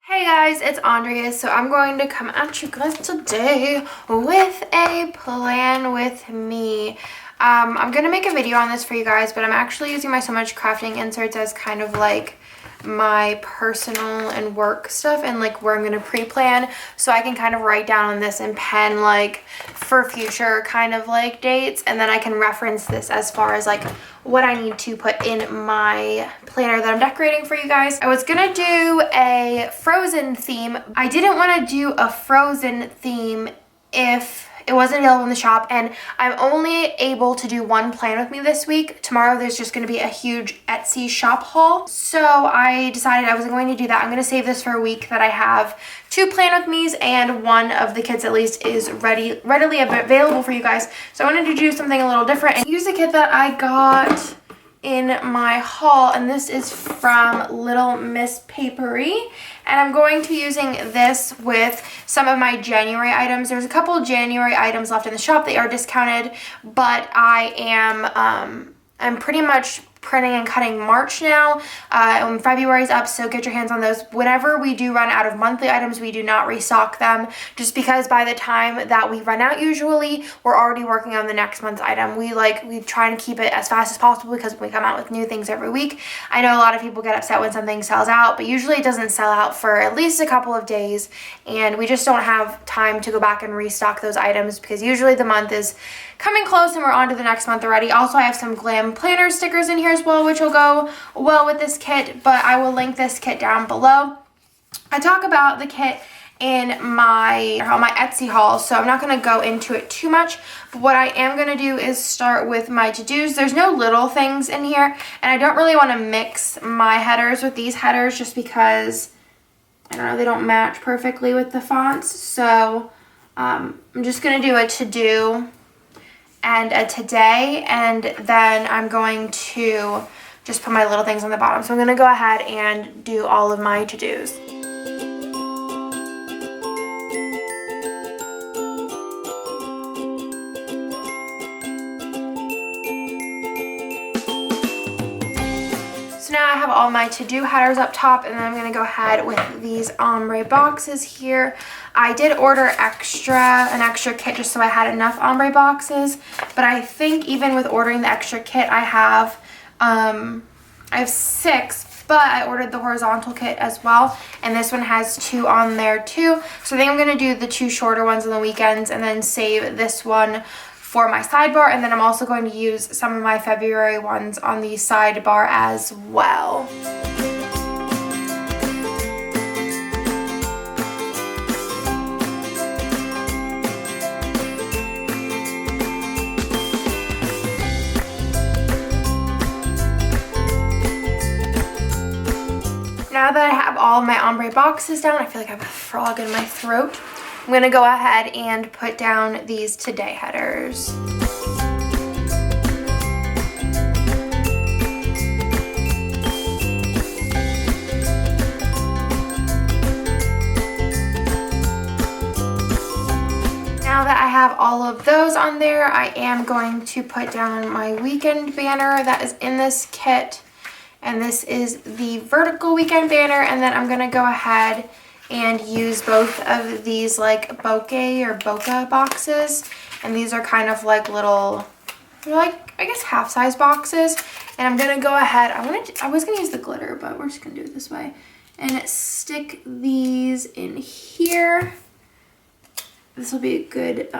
Hey guys, it's Andrea. So I'm going to come at you guys today with a plan with me. I'm going to make a video on this for you guys, but I'm actually using my So Much Crafting inserts as kind of like my personal and work stuff and like where I'm going to pre-plan so I can kind of write down on this in pen like for future kind of like dates, and then I can reference this as far as like what I need to put in my planner that I'm decorating for you guys. I was gonna do a Frozen theme. I didn't want to do a Frozen theme if it wasn't available in the shop, and I'm only able to do one plan with me this week. Tomorrow there's just going to be a huge Etsy shop haul, so I decided I wasn't going to do that. I'm going to save this for a week that I have two plan with me's and one of the kits at least is readily available for you guys. So I wanted to do something a little different and use the kit that I got in my haul, and this is from Little Miss Papery, and I'm going to be using this with some of my January items. There's a couple of January items left in the shop. They are discounted, but I am I'm pretty much printing and cutting March now. February's up, so get your hands on those. Whenever we do run out of monthly items, we do not restock them, just because by the time that we run out, usually we're already working on the next month's item. We try and keep it as fast as possible because we come out with new things every week. I know a lot of people get upset when something sells out, but usually it doesn't sell out for at least a couple of days, and we just don't have time to go back and restock those items because usually the month is coming close and we're on to the next month already. Also, I have some Glam Planner stickers in here as well, which will go well with this kit, but I will link this kit down below. I talk about the kit in my Etsy haul, so I'm not going to go into it too much, but what I am going to do is start with my to-dos. There's no little things in here, and I don't really want to mix my headers with these headers just because, I don't know, they don't match perfectly with the fonts, so I'm just going to do a to-do and a today, and then I'm going to just put my little things on the bottom. So I'm going to go ahead and do all of my to-dos. So now I have all my to-do headers up top, and then I'm going to go ahead with these ombre boxes here. I did order an extra kit just so I had enough ombre boxes, but I think even with ordering the extra kit, I have 6, but I ordered the horizontal kit as well, and this one has 2 on there too. So I think I'm going to do the 2 shorter ones on the weekends and then save this one for my sidebar, and then I'm also going to use some of my February ones on the sidebar as well. Now that I have all of my ombre boxes down, I feel like I have a frog in my throat. I'm going to go ahead and put down these today headers. Now that I have all of those on there, I am going to put down my weekend banner that is in this kit. And this is the vertical weekend banner, and then I'm going to go ahead and use both of these like bokeh or bokeh boxes, and these are kind of like little, they're like, I guess, half-size boxes, and I'm going to go ahead, I was going to use the glitter, but we're just going to do it this way, and stick these in here. This will be a good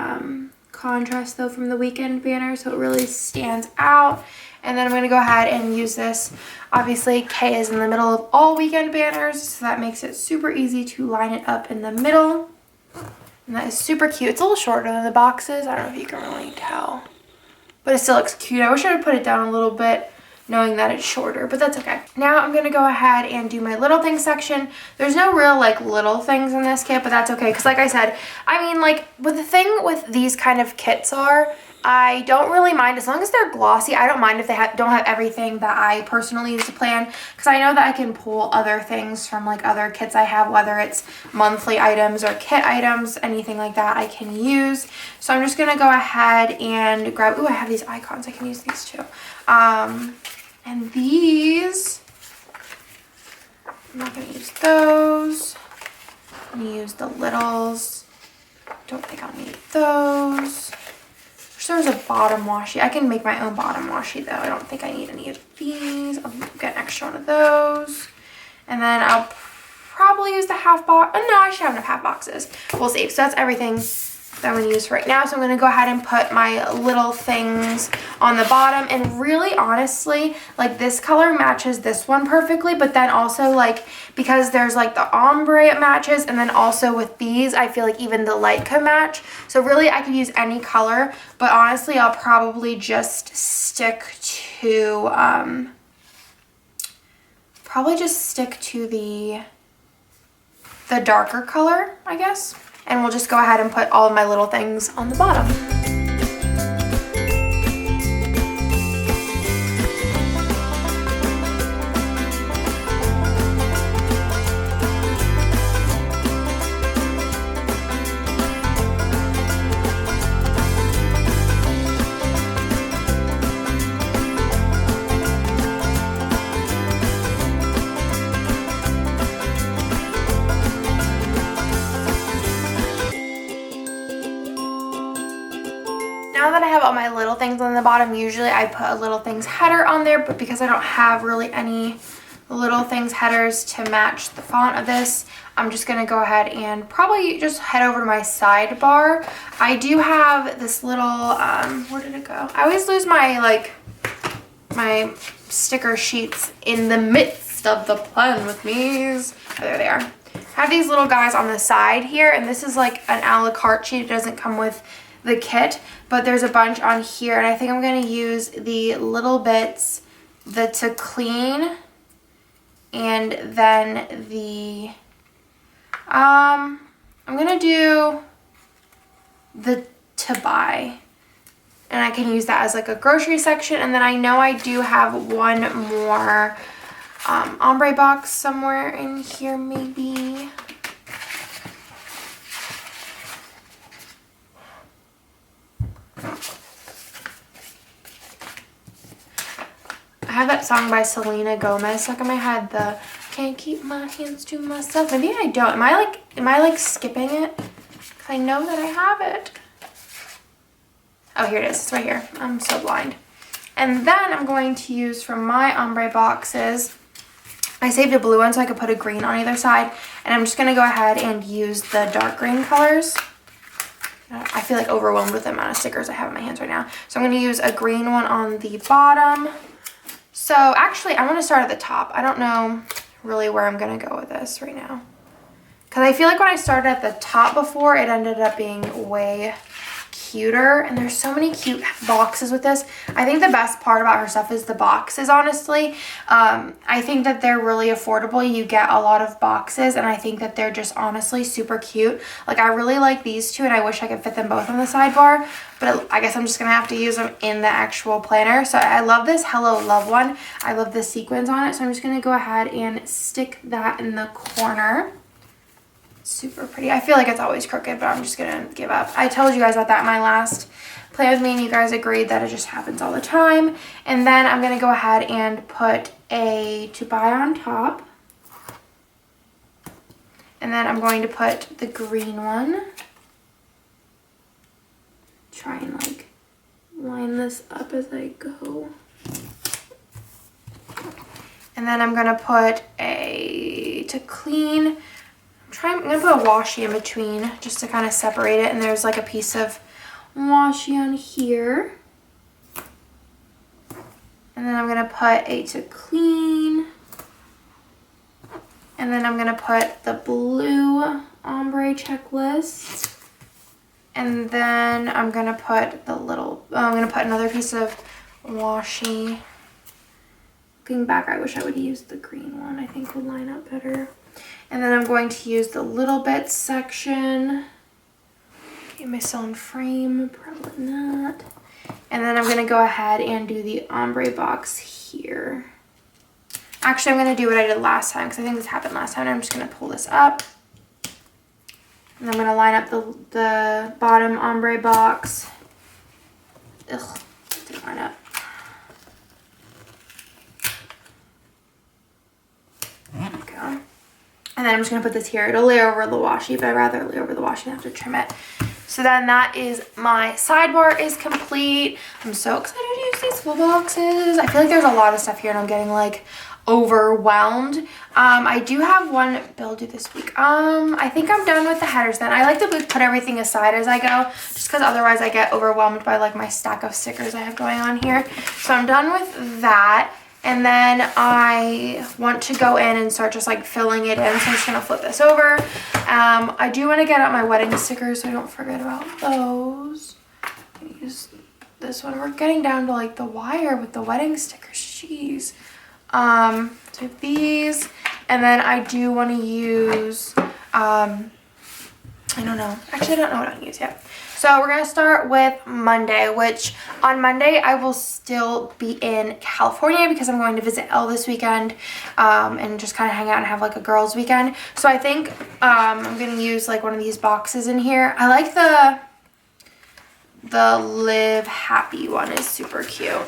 contrast though from the weekend banner, so it really stands out. And then I'm going to go ahead and use this. Obviously, K is in the middle of all weekend banners, so that makes it super easy to line it up in the middle. And that is super cute. It's a little shorter than the boxes. I don't know if you can really tell, but it still looks cute. I wish I would put it down a little bit, knowing that it's shorter, but that's okay. Now I'm going to go ahead and do my little things section. There's no real like little things in this kit, but that's okay, because like I said, I mean, like, but the thing with these kind of kits are, I don't really mind as long as they're glossy. I don't mind if they don't have everything that I personally use to plan, because I know that I can pull other things from like other kits I have, whether it's monthly items or kit items, anything like that I can use. So I'm just going to go ahead and grab, ooh, I have these icons. I can use these too. And these, I'm not going to use those. I'm gonna use the littles. Don't think I'll need those. There's a bottom washi. I can make my own bottom washi though. I don't think I need any of these. I'll get an extra one of those. And then I'll probably use the half box. Oh, no, I should have enough half boxes. We'll see. So that's everything that I'm going to use for right now. So I'm going to go ahead and put my little things on the bottom. And really, honestly, like this color matches this one perfectly. But then also like, because there's like the ombre it matches. And then also with these, I feel like even the light could match. So really I could use any color. But honestly, I'll probably just stick to, the darker color, I guess. And we'll just go ahead and put all of my little things on the bottom. Now that I have all my little things on the bottom, usually I put a little things header on there, but because I don't have really any little things headers to match the font of this, I'm just gonna go ahead and probably just head over to my sidebar. I do have this little, where did it go? I always lose my, my sticker sheets in the midst of the plan with me's. Oh, there they are. I have these little guys on the side here, and this is like an a la carte sheet. It doesn't come with the kit, but there's a bunch on here, and I think I'm going to use the little bits, the to clean, and then the I'm going to do the to buy, and I can use that as like a grocery section. And then I know I do have one more ombre box somewhere in here maybe. I have that song by Selena Gomez stuck in my head, the can't keep my hands to myself. Maybe I don't. Am I like skipping it? 'Cause I know that I have it. Oh, here it is. It's right here. I'm so blind. And then I'm going to use from my ombre boxes, I saved a blue one so I could put a green on either side. And I'm just going to go ahead and use the dark green colors. I feel like overwhelmed with the amount of stickers I have in my hands right now. So I'm going to use a green one on the bottom. So actually, I want to start at the top. I don't know really where I'm going to go with this right now. Because I feel like when I started at the top before, it ended up being way cuter. And there's so many cute boxes with this. I think the best part about her stuff is the boxes, honestly. I think that they're really affordable. You get a lot of boxes, and I think that they're just honestly super cute. Like, I really like these two, and I wish I could fit them both on the sidebar. But I guess I'm just going to have to use them in the actual planner. So I love this Hello Love one. I love the sequins on it. So I'm just going to go ahead and stick that in the corner. Super pretty. I feel like it's always crooked, but I'm just going to give up. I told you guys about that in my last play with me, and you guys agreed that it just happens all the time. And then I'm going to go ahead and put a to buy on top. And then I'm going to put the green one. Try and like line this up as I go. And then I'm gonna put a to clean. I'm gonna put a washi in between just to kind of separate it. And there's like a piece of washi on here. And then I'm gonna put a to clean. And then I'm gonna put the blue ombre checklist. And then I'm going to put the little, I'm going to put another piece of washi. Looking back, I wish I would use the green one. I think would line up better. And then I'm going to use the little bits section. Okay, my sewn frame, probably not. And then I'm going to go ahead and do the ombre box here. Actually, I'm going to do what I did last time because I think this happened last time. I'm just going to pull this up. And I'm going to line up the bottom ombre box. Ugh, didn't line up. There we go. And then I'm just gonna put this here. It'll lay over the washi, but I'd rather lay over the washi than have to trim it. So then that is my sidebar is complete. I'm so excited to use these full boxes. I feel like there's a lot of stuff here and I'm getting like overwhelmed. I do have one bill due this week. I think I'm done with the headers then. I like to put everything aside as I go, just because otherwise I get overwhelmed by like my stack of stickers I have going on here. So I'm done with that. And then I want to go in and start just like filling it in. So I'm just gonna flip this over. I do want to get out my wedding stickers so I don't forget about those. Use this one. We're getting down to like the wire with the wedding stickers. Jeez. So these, and then I do want to use, I don't know. Actually, I don't know what I'm going to use yet. So we're going to start with Monday, which on Monday I will still be in California because I'm going to visit Elle this weekend, and just kind of hang out and have like a girls weekend. So I think, I'm going to use like one of these boxes in here. I like the Live Happy one is super cute.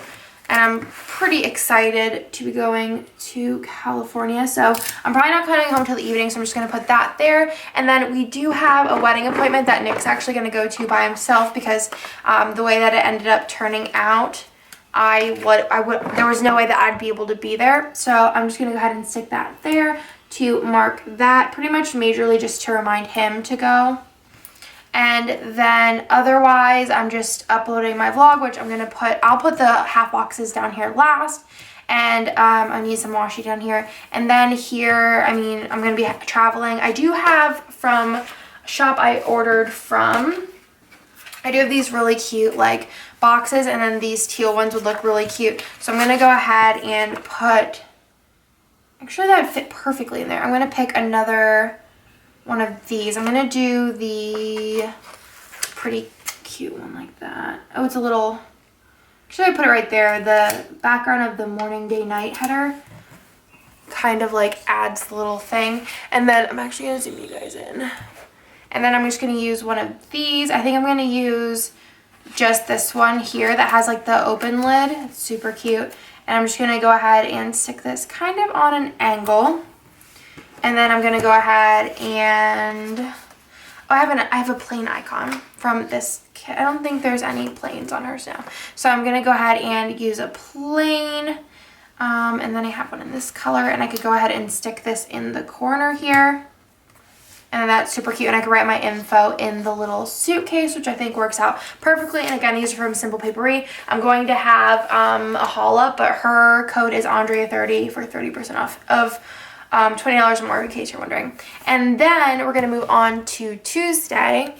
And I'm pretty excited to be going to California. So I'm probably not coming home till the evening, so I'm just going to put that there. And then we do have a wedding appointment that Nick's actually going to go to by himself because the way that it ended up turning out, there was no way that I'd be able to be there. So I'm just going to go ahead and stick that there to mark that, pretty much majorly just to remind him to go. And then otherwise, I'm just uploading my vlog, which I'll put the half boxes down here last. And I need some washi down here. And then here, I mean, I'm going to be traveling. I do have from a shop I ordered from. I do have these really cute like boxes, and then these teal ones would look really cute. So I'm going to go ahead and put, actually that would fit perfectly in there. I'm going to pick another one of these. I'm gonna do the pretty cute one like that. Oh, it's a little, actually I put it right there. The background of the morning, day, night header kind of like adds the little thing. And then I'm actually gonna zoom you guys in. And then I'm just gonna use one of these. I think I'm gonna use just this one here that has like the open lid. It's super cute. And I'm just gonna go ahead and stick this kind of on an angle. And then I'm going to go ahead and, oh, I have a plain icon from this kit. I don't think there's any plains on hers now. So I'm going to go ahead and use a plain, and then I have one in this color, and I could go ahead and stick this in the corner here. And that's super cute, and I can write my info in the little suitcase, which I think works out perfectly. And again, these are from Simple Papery. I'm going to have a haul up, but her code is Andrea30 for 30% off of $20 or more in case you're wondering. And then we're going to move on to Tuesday.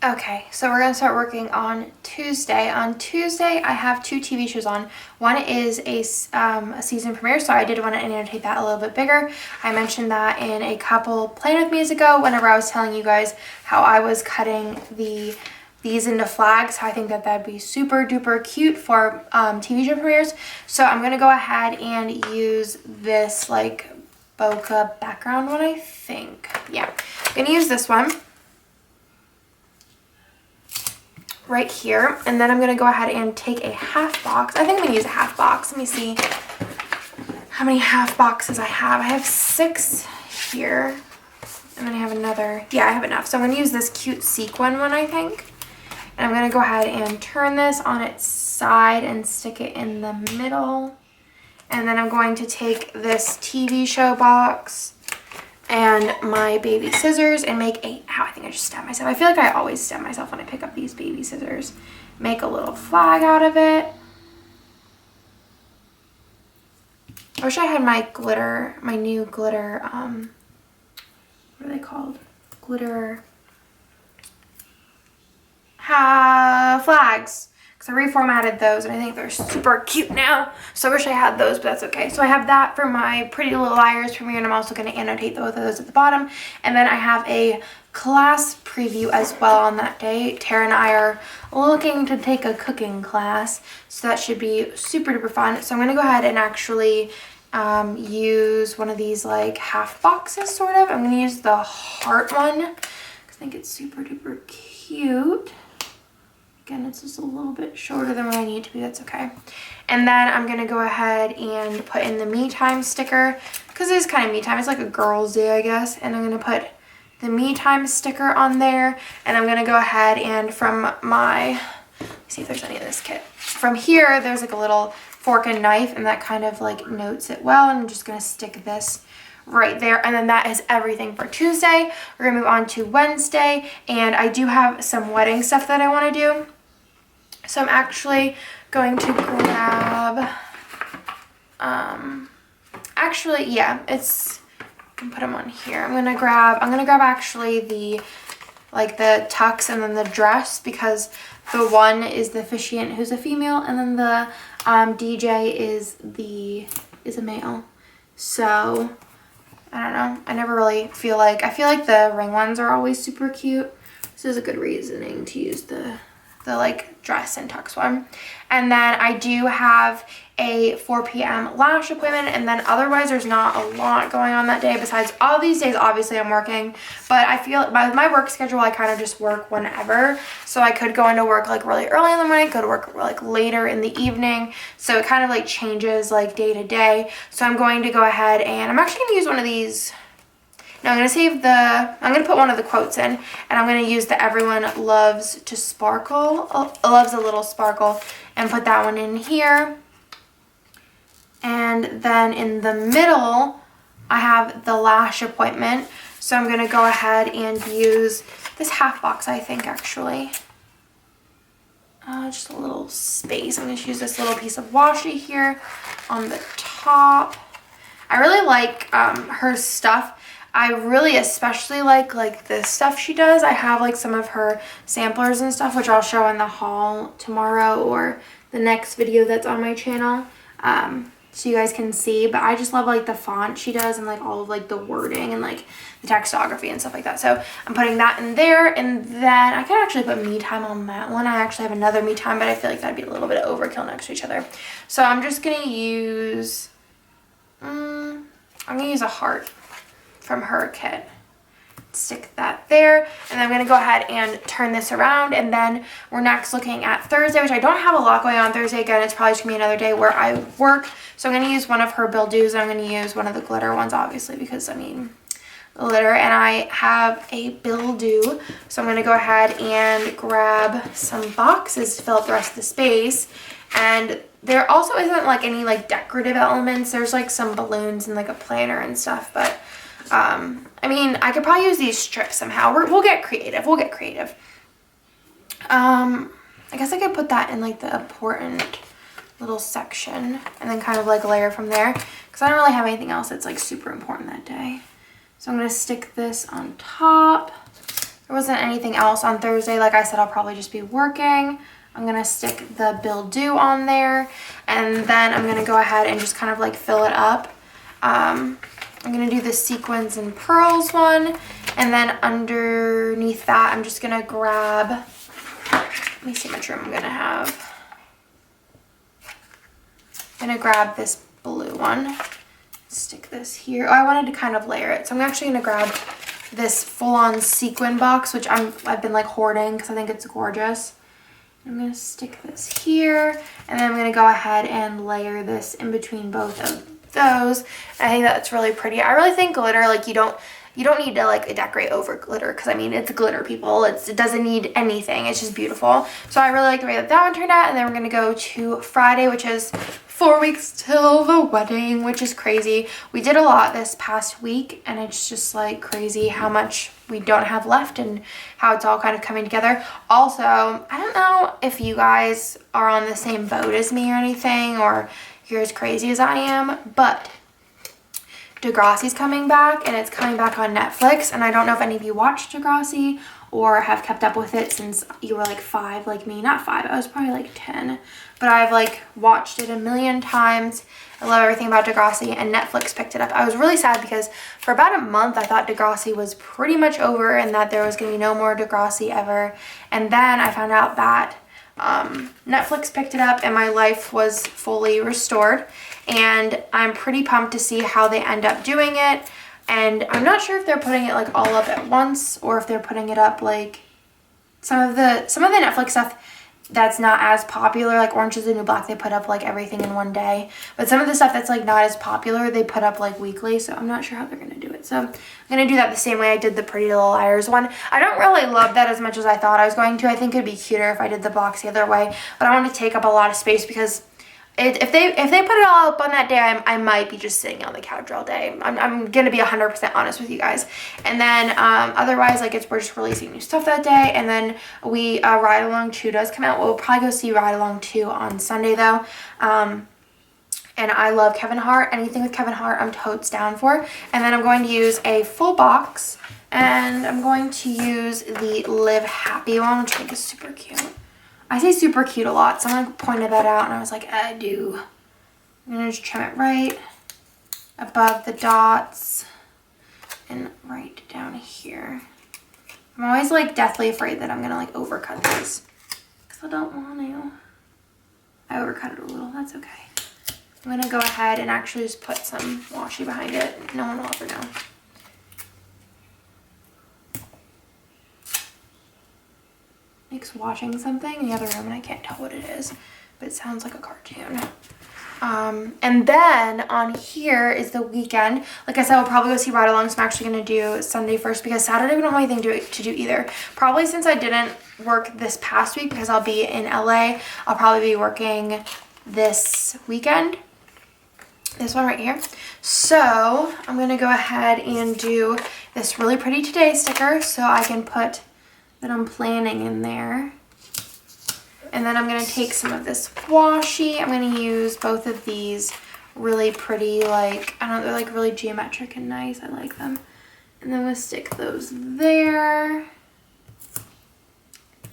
Okay, so we're going to start working on Tuesday. On Tuesday, I have 2 TV shows on. One is a season premiere, so I did want to annotate that a little bit bigger. I mentioned that in a couple Plan With Me's ago whenever I was telling you guys how I was cutting these into flags. I think that that'd be super duper cute for TV show premieres. So I'm going to go ahead and use this like bokeh background one, I think. Yeah, I'm going to use this one right here. And then I'm going to go ahead and take a half box. I think I'm going to use a half box. Let me see how many half boxes I have. I have 6 here. And then I have another. Yeah, I have enough. So I'm going to use this cute sequin one, I think. And I'm going to go ahead and turn this on its side and stick it in the middle. And then I'm going to take this TV show box and my baby scissors and make a, ow, I think I just stabbed myself. I feel like I always stab myself when I pick up these baby scissors. Make a little flag out of it. I wish I had my glitter, my new glitter, what are they called? Glitter flags, because I reformatted those and I think they're super cute now. So I wish I had those, but that's okay. So I have that for my Pretty Little Liars premiere, and I'm also going to annotate both of those at the bottom. And then I have a class preview as well on that day. Tara and I are looking to take a cooking class, so that should be super duper fun. So I'm going to go ahead and actually use one of these like half boxes sort of. I'm going to use the heart one because I think it's super duper cute. Again, it's just a little bit shorter than what I need it to be. That's okay. And then I'm going to go ahead and put in the Me Time sticker because it is kind of me time. It's like a girl's day, I guess. And I'm going to put the me time sticker on there. And I'm going to go ahead and from my, let's see if there's any of this kit. From here, there's like a little fork and knife, and that kind of like notes it well. And I'm just going to stick this right there. And then that is everything for Tuesday. We're going to move on to Wednesday. And I do have some wedding stuff that I want to do. So I'm actually going to grab, actually, yeah, it's, I can put them on here. I'm gonna grab actually the, like the tux and then the dress, because the one is the officiant who's a female, and then the DJ is a male. So I don't know. I never really feel like, I feel like the ring ones are always super cute. This is a good reasoning to use the like dress and tux one. And then I do have a 4 p.m. lash appointment, and then otherwise there's not a lot going on that day besides all these days. Obviously I'm working, but I feel my work schedule, I kind of just work whenever. So I could go into work like really early in the morning, go to work like later in the evening. So it kind of like changes like day to day. So I'm going to go ahead and I'm actually going to use one of these. No, I'm going to put one of the quotes in, and I'm going to use the everyone loves to sparkle, loves a little sparkle, and put that one in here. And then in the middle, I have the lash appointment. So I'm going to go ahead and use this half box, I think, actually. Just a little space. I'm going to use this little piece of washi here on the top. I really like her stuff. I really especially like the stuff she does. I have like some of her samplers and stuff, which I'll show in the haul tomorrow or the next video that's on my channel, so you guys can see. But I just love like the font she does and like all of like the wording and like the textography and stuff like that. So I'm putting that in there, and then I can actually put me time on that one. I actually have another me time, but I feel like that'd be a little bit of overkill next to each other. So I'm just gonna use, I'm gonna use a heart from her kit. Stick that there, and then I'm gonna go ahead and turn this around, and then we're next looking at Thursday, which I don't have a lot going on Thursday. Again, it's probably just gonna be another day where I work. So I'm gonna use one of her build-dos, and I'm gonna use one of the glitter ones, obviously, because I mean, glitter, and I have a build-do. So I'm gonna go ahead and grab some boxes to fill up the rest of the space. And there also isn't like any like decorative elements. There's like some balloons and like a planner and stuff, but I mean, I could probably use these strips somehow. We'll get creative. We'll get creative. I guess I could put that in like the important little section and then kind of like layer from there, because I don't really have anything else that's like super important that day. So I'm going to stick this on top. There wasn't anything else on Thursday. Like I said, I'll probably just be working. I'm going to stick the Bill Do on there, and then I'm going to go ahead and just kind of like fill it up. I'm going to do the sequins and pearls one, and then underneath that, I'm just going to grab, let me see how much room I'm going to have. I'm going to grab this blue one, stick this here. Oh, I wanted to kind of layer it, so I'm actually going to grab this full-on sequin box, which I've been like hoarding because I think it's gorgeous. I'm going to stick this here, and then I'm going to go ahead and layer this in between both of those. I think that's really pretty. I really think glitter, like you don't need to like decorate over glitter, because I mean, it's glitter, people. It doesn't need anything. It's just beautiful. So I really like the way that one turned out. And then we're gonna go to Friday, which is 4 weeks till the wedding, which is crazy. We did a lot this past week, and it's just like crazy how much we don't have left and how it's all kind of coming together. Also, I don't know if you guys are on the same boat as me or anything, or you're as crazy as I am, but Degrassi's coming back, and it's coming back on Netflix. And I don't know if any of you watched Degrassi or have kept up with it since you were like 5 like me. Not 5, I was probably like 10, but I've like watched it a million times. I love everything about Degrassi, and Netflix picked it up. I was really sad because for about a month I thought Degrassi was pretty much over and that there was going to be no more Degrassi ever, and then I found out that Netflix picked it up and my life was fully restored, and I'm pretty pumped to see how they end up doing it. And I'm not sure if they're putting it like all up at once, or if they're putting it up like some of the Netflix stuff. that's not as popular. Like Orange is the New Black, they put up like everything in one day. But some of the stuff that's like not as popular, they put up like weekly. So I'm not sure how they're going to do it. So I'm going to do that the same way I did the Pretty Little Liars one. I don't really love that as much as I thought I was going to. I think it'd be cuter if I did the box the other way. But I want to take up a lot of space because if they put it all up on that day, I might be just sitting on the couch all day. I'm gonna be 100% honest with you guys. And then otherwise, like we're just releasing new stuff that day. And then we Ride Along 2 does come out. We'll probably go see Ride Along 2 on Sunday though. And I love Kevin Hart. Anything with Kevin Hart, I'm totes down for. And then I'm going to use a full box, and I'm going to use the Live Happy one, which I think is super cute. I say super cute a lot. Someone pointed that out and I was like, I do. I'm going to just trim it right above the dots and right down here. I'm always like deathly afraid that I'm going to like overcut this because I don't want to. I overcut it a little. That's okay. I'm going to go ahead and actually just put some washi behind it. No one will ever know. Nick's watching something in the other room and I can't tell what it is, but it sounds like a cartoon. And then on here is the weekend. Like I said, we'll probably go see Ride Along, so I'm actually going to do Sunday first because Saturday we don't have anything to do either. Probably since I didn't work this past week because I'll be in LA, I'll probably be working this weekend. This one right here. So I'm going to go ahead and do this really pretty today sticker so I can put that I'm planning in there. And then I'm going to take some of this washi. I'm going to use both of these really pretty, like, I don't know, they're like really geometric and nice. I like them. And then I'm going to stick those there.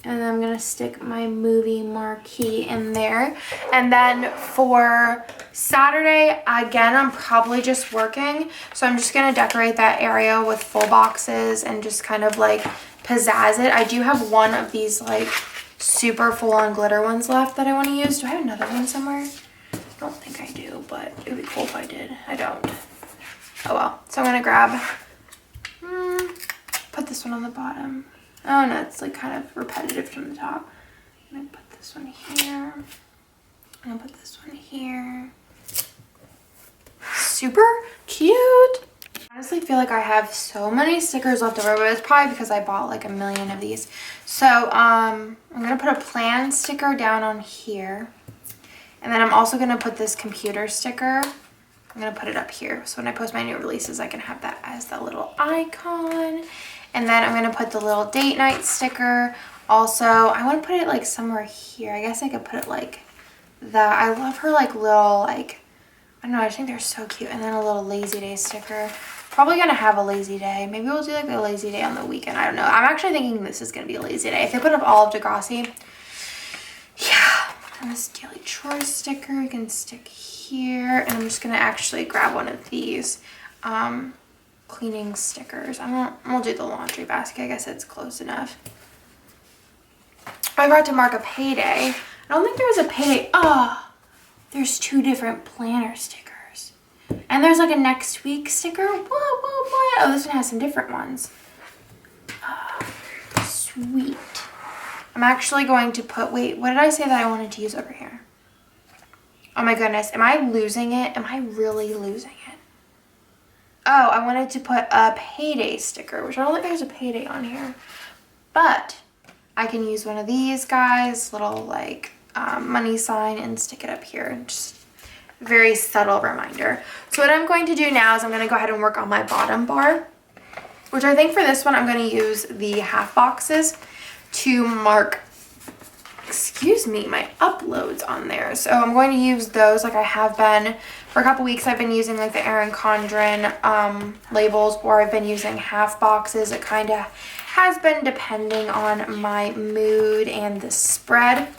And then I'm going to stick my movie marquee in there. And then for Saturday, again, I'm probably just working. So I'm just going to decorate that area with full boxes and just kind of like pizzazz it. I do have one of these like super full-on glitter ones left that I want to use. Do I have another one somewhere? I don't think I do, but it would be cool if I did. I don't. Oh well. So I'm going to grab, put this one on the bottom. Oh no, it's like kind of repetitive from the top. I'm going to put this one here. I'm going to put this one here. Super cute. I honestly feel like I have so many stickers left over, but it's probably because I bought like a million of these. So I'm going to put a plan sticker down on here. And then I'm also going to put this computer sticker. I'm going to put it up here. So when I post my new releases, I can have that as the little icon. And then I'm going to put the little date night sticker. Also, I want to put it like somewhere here. I guess I could put it like that. I love her like little like, I don't know, I think they're so cute. And then a little lazy day sticker. Probably gonna have a lazy day. Maybe we'll do like a lazy day on the weekend. I don't know. I'm actually thinking this is gonna be a lazy day. If they put up all of Degrassi, yeah. And this daily chores sticker we can stick here. And I'm just gonna actually grab one of these cleaning stickers. We'll do the laundry basket. I guess it's close enough. I forgot to mark a payday. I don't think there was a payday. Oh, there's 2 different planner stickers. And there's like a next week sticker. What? Oh, this one has some different ones. Sweet. I'm actually going to put, wait, what did I say that I wanted to use over here? Oh my goodness. Am I losing it? Am I really losing it? Oh, I wanted to put a payday sticker, which I don't think there's a payday on here. But I can use one of these guys, little like money sign, and stick it up here. Just very subtle reminder. So what I'm going to do now is I'm going to go ahead and work on my bottom bar, which I think for this one I'm going to use the half boxes to mark, excuse me, my uploads on there. So I'm going to use those like I have been for a couple weeks. I've been using like the Erin Condren labels, or I've been using half boxes. It kind of has been depending on my mood and the spread.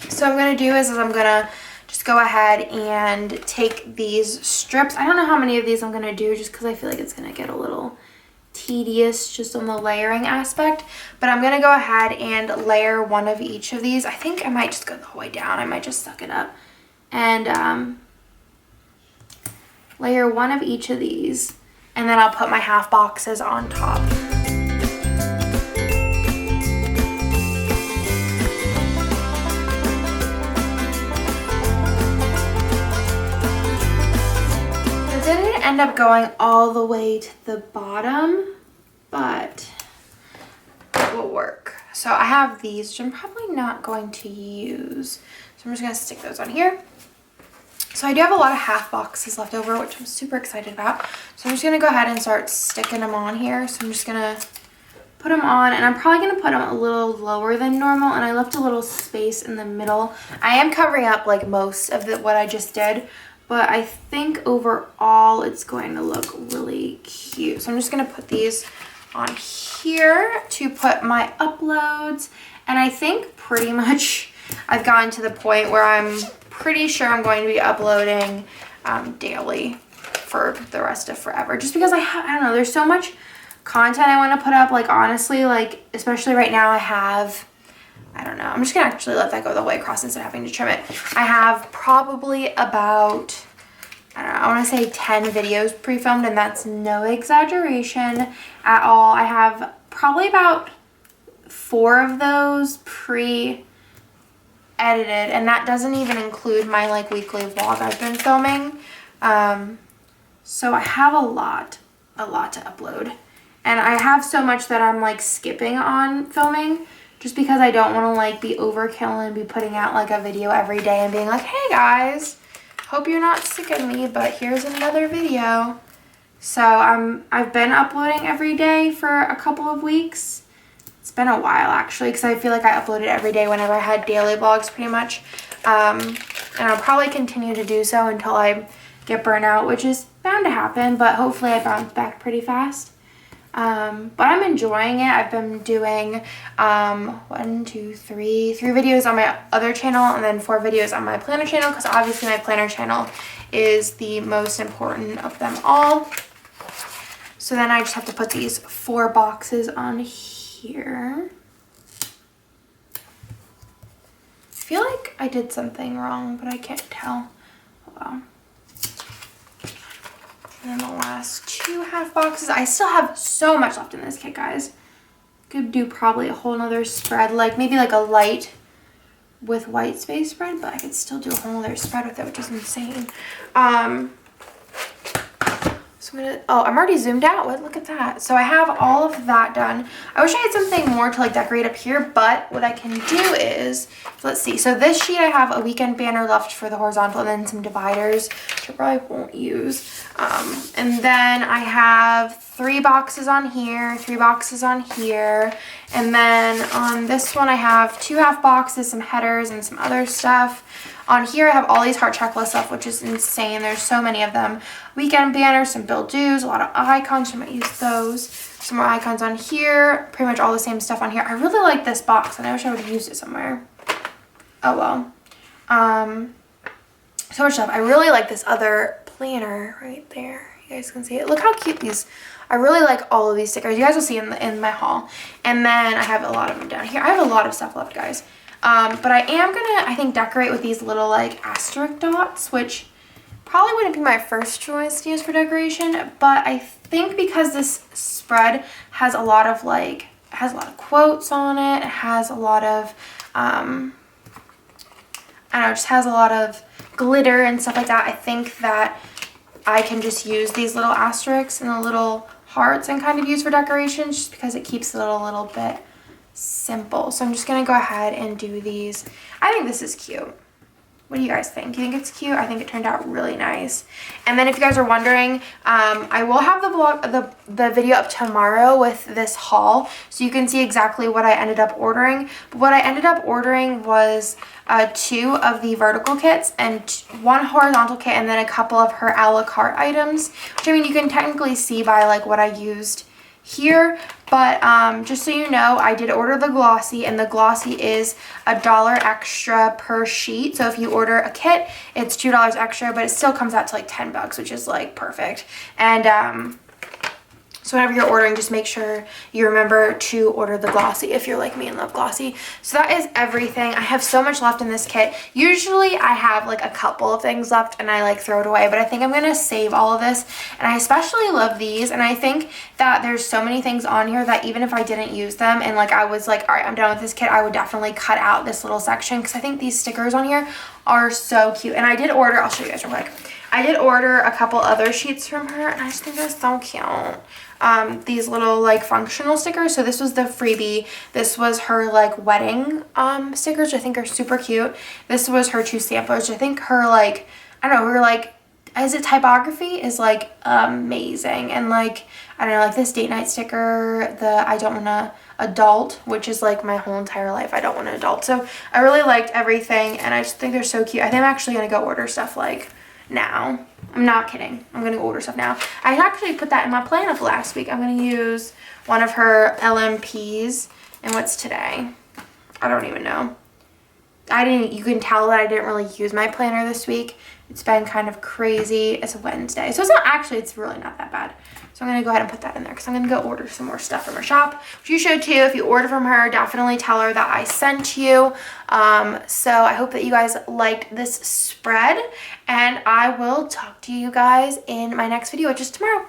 So what I'm going to do is I'm going to just go ahead and take these strips. I don't know how many of these I'm going to do just because I feel like it's going to get a little tedious just on the layering aspect. But I'm going to go ahead and layer one of each of these. I think I might just go the whole way down. I might just suck it up. And layer one of each of these. And then I'll put my half boxes on top. end up going all the way to the bottom, but it will work. So I have these, which I'm probably not going to use. So I'm just gonna stick those on here. So I do have a lot of half boxes left over, which I'm super excited about. So I'm just gonna go ahead and start sticking them on here. So I'm just gonna put them on, and I'm probably gonna put them a little lower than normal, and I left a little space in the middle. I am covering up like most of what I just did, but I think overall it's going to look really cute. So I'm just gonna put these on here to put my uploads, and I think pretty much I've gotten to the point where I'm pretty sure I'm going to be uploading daily for the rest of forever, just because I don't know, there's so much content I want to put up. Like honestly, like especially right now I don't know, I'm just gonna actually let that go the way across instead of having to trim it. I have probably about, I don't know, I want to say 10 videos pre-filmed, and that's no exaggeration at all. I have probably about 4 of those pre-edited, and that doesn't even include my like weekly vlog I've been filming. So I have a lot to upload, and I have so much that I'm like skipping on filming just because I don't want to like be overkill and be putting out like a video every day and being like, hey guys, hope you're not sick of me, but here's another video. So I've been uploading every day for a couple of weeks. It's been a while actually, because I feel like I uploaded every day whenever I had daily vlogs pretty much. And I'll probably continue to do so until I get burnt out, which is bound to happen, but hopefully I bounce back pretty fast. But I'm enjoying it. I've been doing 3 videos on my other channel, and then 4 videos on my planner channel, because obviously my planner channel is the most important of them all. So then I just have to put these 4 boxes on here. I feel like I did something wrong, but I can't tell. Oh well. And then the last 2 half boxes. I still have so much left in this kit, guys. Could do probably a whole nother spread, like maybe like a light with white space spread, but I could still do a whole nother spread with it, which is insane. So I'm already zoomed out. Look at that. So I have all of that done. I wish I had something more to like decorate up here, but what I can do is, let's see. So this sheet I have a weekend banner left for the horizontal, and then some dividers, which I probably won't use. And then I have 3 boxes on here, 3 boxes on here. And then on this one I have 2 half boxes, some headers, and some other stuff. On here I have all these heart checklist stuff, which is insane. There's so many of them. Weekend banners, some bill dues, a lot of icons. I might use those. Some more icons on here. Pretty much all the same stuff on here. I really like this box, and I wish I would have used it somewhere. Oh well. So much stuff. I really like this other planner right there. You guys can see it. Look how cute these. I really like all of these stickers. You guys will see in my haul. And then I have a lot of them down here. I have a lot of stuff left, guys. But I am gonna, I think, decorate with these little like asterisk dots, which probably wouldn't be my first choice to use for decoration, but I think because this spread has a lot of like, it has a lot of quotes on it, it has a lot of, I don't know, just has a lot of glitter and stuff like that. I think that I can just use these little asterisks and the little hearts and kind of use for decorations, just because it keeps it a little bit simple. So I'm just gonna go ahead and do these. I think this is cute. What do you guys think? You think it's cute? I think it turned out really nice. And then if you guys are wondering, I will have the video up tomorrow with this haul, so you can see exactly what I ended up ordering. But what I ended up ordering was 2 of the vertical kits and 1 horizontal kit, and then a couple of her a la carte items, which I mean you can technically see by like what I used here, but just so you know, I did order the glossy, and the glossy is $1 extra per sheet. So if you order a kit, it's $2 extra, but it still comes out to like 10 bucks, which is like perfect. And so whenever you're ordering, just make sure you remember to order the glossy if you're like me and love glossy. So that is everything. I have so much left in this kit. Usually I have like a couple of things left and I like throw it away, but I think I'm gonna save all of this. And I especially love these, and I think that there's so many things on here that even if I didn't use them and like I was like, all right, I'm done with this kit, I would definitely cut out this little section, because I think these stickers on here are so cute. And I did order, I'll show you guys real quick. I did order a couple other sheets from her, and I just think they're so cute. These little like functional stickers. So this was the freebie. This was her like wedding stickers, which I think are super cute. This was her 2 samplers. I think her like, I don't know, her like, is it typography is like amazing. And like, I don't know, like this date night sticker, the I don't want to adult, which is like my whole entire life, I don't want to adult. So I really liked everything, and I just think they're so cute. I think I'm actually gonna go order stuff like now. I'm not kidding, I'm gonna order stuff now. I actually put that in my plan of last week. I'm gonna use one of her LMPs. And what's today? I don't even know. You can tell that I didn't really use my planner this week. It's been kind of crazy. It's a Wednesday, so it's really not that bad. So I'm gonna go ahead and put that in there because I'm gonna go order some more stuff from her shop, which you should too. If you order from her, definitely tell her that I sent you. So I hope that you guys liked this spread, and I will talk to you guys in my next video, which is tomorrow.